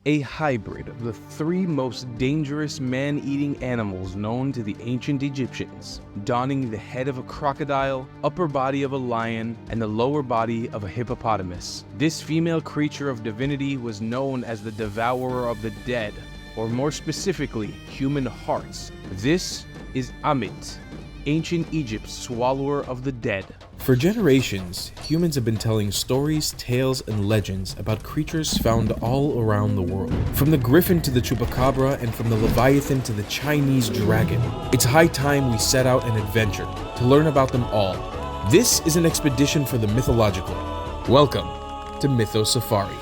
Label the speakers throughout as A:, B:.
A: a hybrid of the three most dangerous man-eating animals known to the ancient Egyptians, donning the head of a crocodile, upper body of a lion, and the lower body of a hippopotamus. This female creature of divinity was known as the Devourer of the Dead, or more specifically, human hearts. This is Ammit, ancient Egypt's swallower of the dead.
B: For generations, humans have been telling stories, tales, and legends about creatures found all around the world. From the griffin to the chupacabra, and from the leviathan to the Chinese dragon. It's high time we set out an adventure to learn about them all. This is an expedition for the mythological. Welcome to Mytho Safari.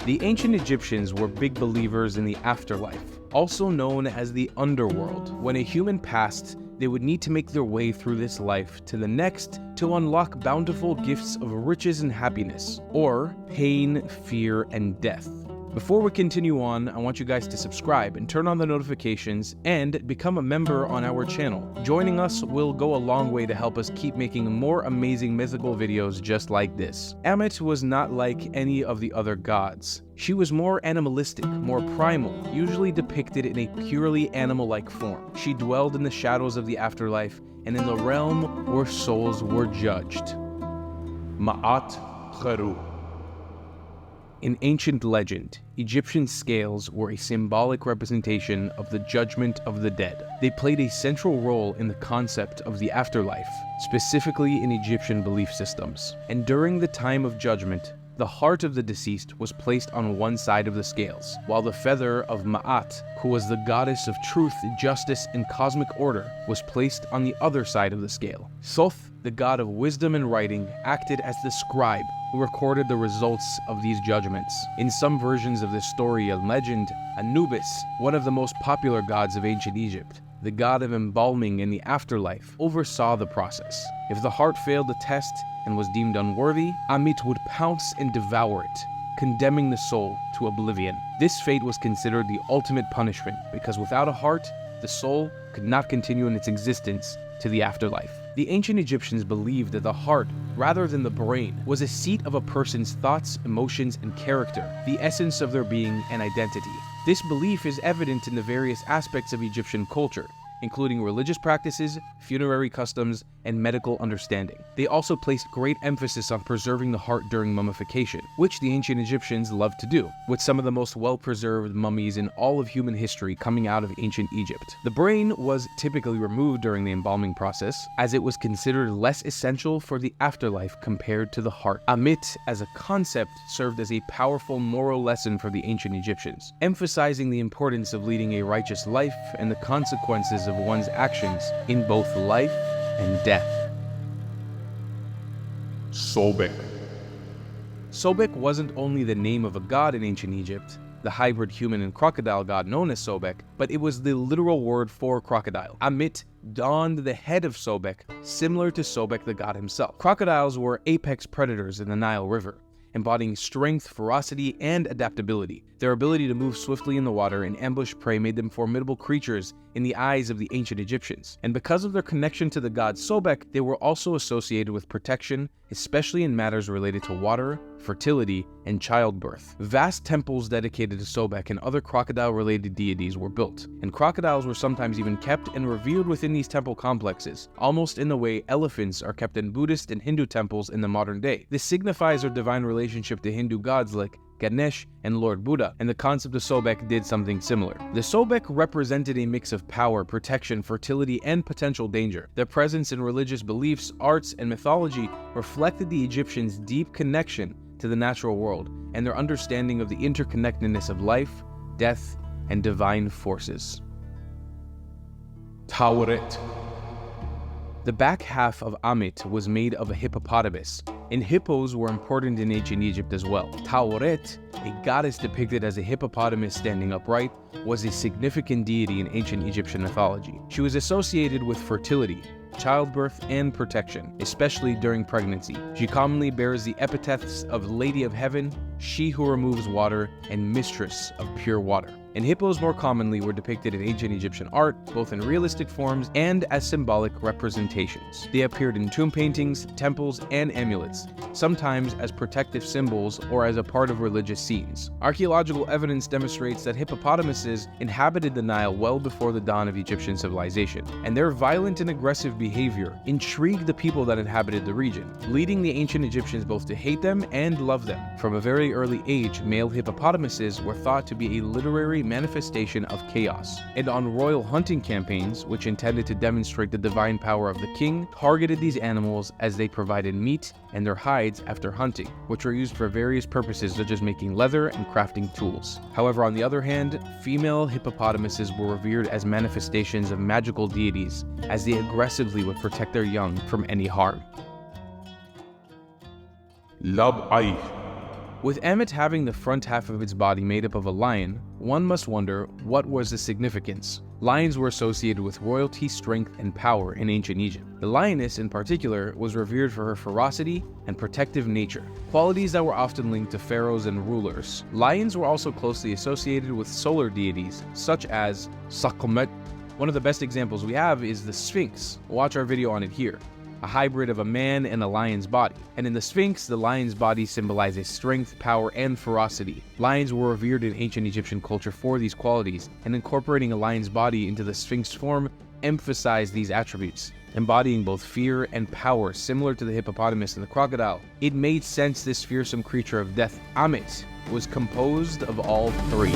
A: The ancient Egyptians were big believers in the afterlife, also known as the underworld. When a human passed, they would need to make their way through this life to the next to unlock bountiful gifts of riches and happiness, or pain, fear, and death. Before we continue on, I want you guys to subscribe and turn on the notifications and become a member on our channel. Joining us will go a long way to help us keep making more amazing mythical videos just like this. Ammit was not like any of the other gods. She was more animalistic, more primal, usually depicted in a purely animal-like form. She dwelled in the shadows of the afterlife and in the realm where souls were judged. Ma'at Kharu. In ancient legend, Egyptian scales were a symbolic representation of the judgment of the dead. They played a central role in the concept of the afterlife, specifically in Egyptian belief systems. And during the time of judgment, the heart of the deceased was placed on one side of the scales, while the feather of Ma'at, who was the goddess of truth, justice, and cosmic order, was placed on the other side of the scale. Thoth, the god of wisdom and writing, acted as the scribe who recorded the results of these judgments. In some versions of this story and legend, Anubis, one of the most popular gods of ancient Egypt, the god of embalming in the afterlife, oversaw the process. If the heart failed the test and was deemed unworthy, Ammit would pounce and devour it, condemning the soul to oblivion. This fate was considered the ultimate punishment because without a heart, the soul could not continue in its existence to the afterlife. The ancient Egyptians believed that the heart, rather than the brain, was a seat of a person's thoughts, emotions, and character, the essence of their being and identity. This belief is evident in the various aspects of Egyptian culture, including religious practices, funerary customs, and medical understanding. They also placed great emphasis on preserving the heart during mummification, which the ancient Egyptians loved to do, with some of the most well-preserved mummies in all of human history coming out of ancient Egypt. The brain was typically removed during the embalming process, as it was considered less essential for the afterlife compared to the heart. Ammit, as a concept, served as a powerful moral lesson for the ancient Egyptians, emphasizing the importance of leading a righteous life and the consequences of one's actions in both life and death.
C: Sobek.
A: Sobek wasn't only the name of a god in ancient Egypt, the hybrid human and crocodile god known as Sobek, but it was the literal word for crocodile. Ammit donned the head of Sobek, similar to Sobek the god himself. Crocodiles were apex predators in the Nile River, embodying strength, ferocity, and adaptability. Their ability to move swiftly in the water and ambush prey made them formidable creatures in the eyes of the ancient Egyptians. And because of their connection to the god Sobek, they were also associated with protection, especially in matters related to water, fertility, and childbirth. Vast temples dedicated to Sobek and other crocodile-related deities were built, and crocodiles were sometimes even kept and revered within these temple complexes, almost in the way elephants are kept in Buddhist and Hindu temples in the modern day. This signifies their divine relationship to Hindu gods like Ganesh and Lord Buddha, and the concept of Sobek did something similar. The Sobek represented a mix of power, protection, fertility, and potential danger. Their presence in religious beliefs, arts, and mythology reflected the Egyptians' deep connection to the natural world and their understanding of the interconnectedness of life, death, and divine forces.
C: Tawret.
A: The back half of Ammit was made of a hippopotamus, and hippos were important in ancient Egypt as well. Tawret, a goddess depicted as a hippopotamus standing upright, was a significant deity in ancient Egyptian mythology. She was associated with fertility, childbirth, and protection, especially during pregnancy. She commonly bears the epithets of Lady of Heaven, She Who Removes Water, and Mistress of Pure Water. and hippos more commonly were depicted in ancient Egyptian art, both in realistic forms and as symbolic representations. They appeared in tomb paintings, temples, and amulets, sometimes as protective symbols or as a part of religious scenes. Archaeological evidence demonstrates that hippopotamuses inhabited the Nile well before the dawn of Egyptian civilization, and their violent and aggressive behavior intrigued the people that inhabited the region, leading the ancient Egyptians both to hate them and love them. From a very early age, male hippopotamuses were thought to be a literary manifestation of chaos, and on royal hunting campaigns, which intended to demonstrate the divine power of the king, targeted these animals as they provided meat and their hides after hunting, which were used for various purposes such as making leather and crafting tools. However, on the other hand, female hippopotamuses were revered as manifestations of magical deities, as they aggressively would protect their young from any harm. With Ammit having the front half of its body made up of a lion, one must wonder what was the significance. Lions were associated with royalty, strength, and power in ancient Egypt. The lioness, in particular, was revered for her ferocity and protective nature, qualities that were often linked to pharaohs and rulers. Lions were also closely associated with solar deities, such as Sekhmet. One of the best examples we have is the Sphinx. Watch our video on it here. A hybrid of a man and a lion's body. And in the Sphinx, the lion's body symbolizes strength, power, and ferocity. Lions were revered in ancient Egyptian culture for these qualities, and incorporating a lion's body into the Sphinx form emphasized these attributes, embodying both fear and power similar to the hippopotamus and the crocodile. It made sense this fearsome creature of death, Ammit, was composed of all three.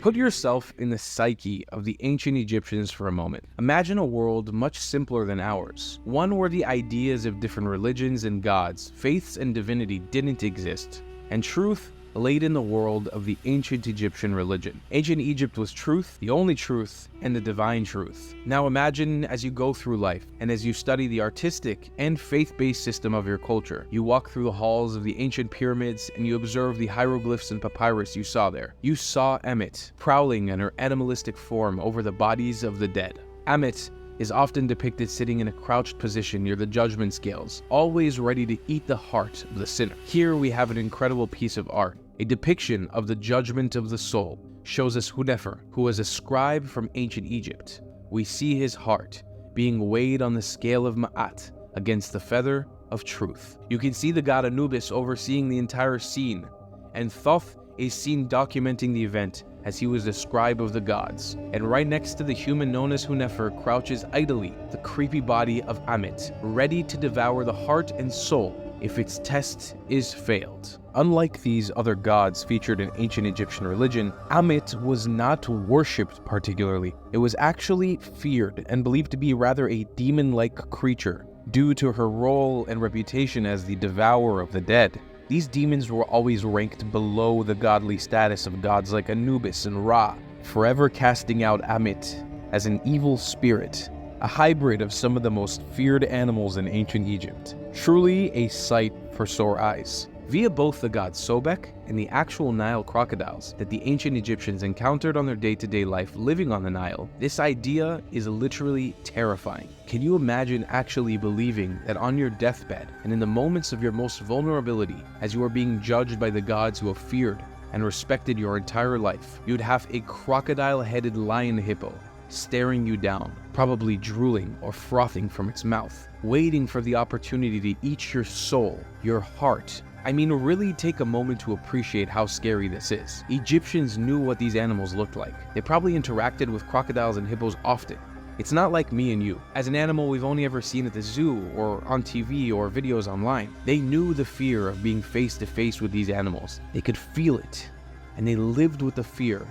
A: Put yourself in the psyche of the ancient Egyptians for a moment. Imagine a world much simpler than ours, one where the ideas of different religions and gods, faiths and divinity didn't exist, and truth laid in the world of the ancient Egyptian religion. Ancient Egypt was truth, the only truth, and the divine truth. Now imagine as you go through life, and as you study the artistic and faith-based system of your culture, you walk through the halls of the ancient pyramids and you observe the hieroglyphs and papyrus you saw there. You saw Ammit prowling in her animalistic form over the bodies of the dead. Ammit is often depicted sitting in a crouched position near the judgment scales, always ready to eat the heart of the sinner. Here we have an incredible piece of art. A depiction of the judgment of the soul shows us Hunefer, who was a scribe from ancient Egypt. We see his heart being weighed on the scale of Ma'at against the feather of truth. You can see the god Anubis overseeing the entire scene, and Thoth is seen documenting the event as he was the scribe of the gods. And right next to the human known as Hunefer crouches idly the creepy body of Ammit, ready to devour the heart and soul if its test is failed. Unlike these other gods featured in ancient Egyptian religion, Ammit was not worshipped particularly. It was actually feared and believed to be rather a demon-like creature due to her role and reputation as the devourer of the dead. These demons were always ranked below the godly status of gods like Anubis and Ra, forever casting out Ammit as an evil spirit, a hybrid of some of the most feared animals in ancient Egypt. Truly a sight for sore eyes. Via both the god Sobek and the actual Nile crocodiles that the ancient Egyptians encountered on their day-to-day life living on the Nile, this idea is literally terrifying. Can you imagine actually believing that on your deathbed and in the moments of your most vulnerability, as you are being judged by the gods who have feared and respected your entire life, you'd have a crocodile-headed lion hippo staring you down, probably drooling or frothing from its mouth, waiting for the opportunity to eat your soul, your heart. I mean, really take a moment to appreciate how scary this is. Egyptians knew what these animals looked like. They probably interacted with crocodiles and hippos often. It's not like me and you. As an animal we've only ever seen at the zoo or on TV or videos online. They knew the fear of being face to face with these animals. They could feel it, and they lived with the fear,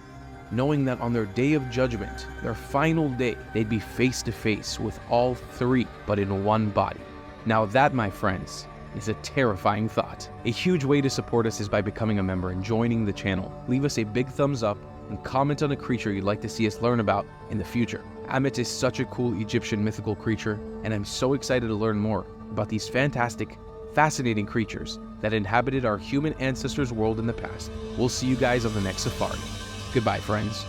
A: knowing that on their day of judgment, their final day, they'd be face to face with all three, but in one body. Now that, my friends, is a terrifying thought. A huge way to support us is by becoming a member and joining the channel. Leave us a big thumbs up and comment on a creature you'd like to see us learn about in the future. Ammit is such a cool Egyptian mythical creature, and I'm so excited to learn more about these fantastic, fascinating creatures that inhabited our human ancestors' world in the past. We'll see you guys on the next safari. Goodbye, friends.